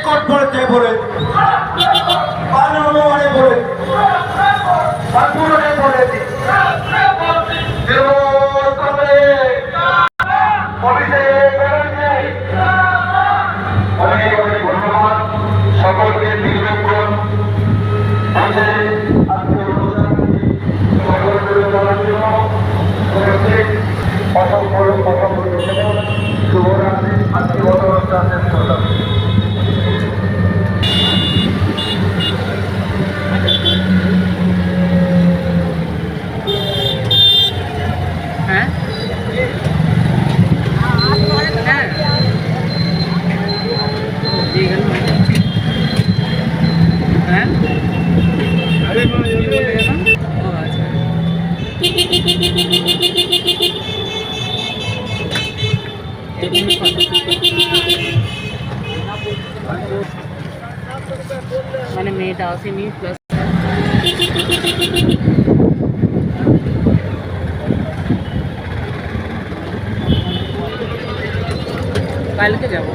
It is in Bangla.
নিকট পড়েছে বলে মানে বলে সম্পূর্ণ বলেছি অনেক অনেক ধন্যবাদ সকলকে দীর্ঘক্ষণ শুভরাত্রি আজকে অনুষ্ঠান শেষ করলাম। মানে মেয়েটা আসেনি প্লাস কালকে যাবো।